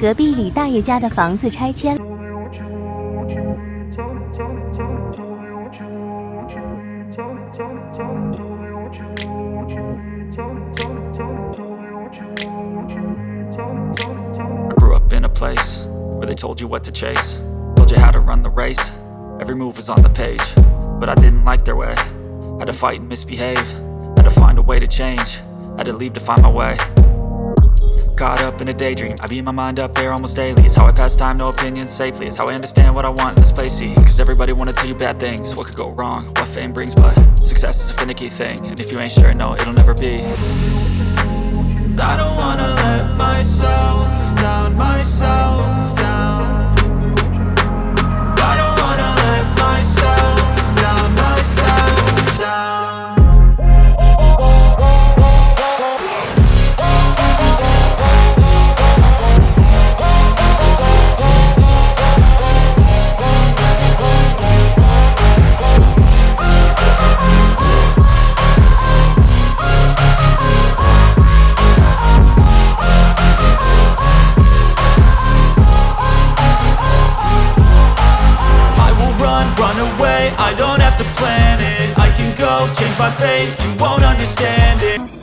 隔壁李大爷家的房子拆迁。I grew up in a place where they told you what to chase, told you how to run the race. Every move was on the page, but I didn't like their way. Had to fight and misbehave, had to find a way to change, had to leave to find my way. Caught up in a daydream, I beat my mind up there almost daily. It's how I pass time, no opinions safely. It's how I understand what I want in this place, see. Cause everybody wanna tell you bad things, what could go wrong, what fame brings. But success is a finicky thing, and if you ain't sure, no, it'll never be. I don't wanna let myself down, myself down. I don't wanna let myself down, myself down. Run away, I don't have to plan it. I can go change my fate, you won't understand it.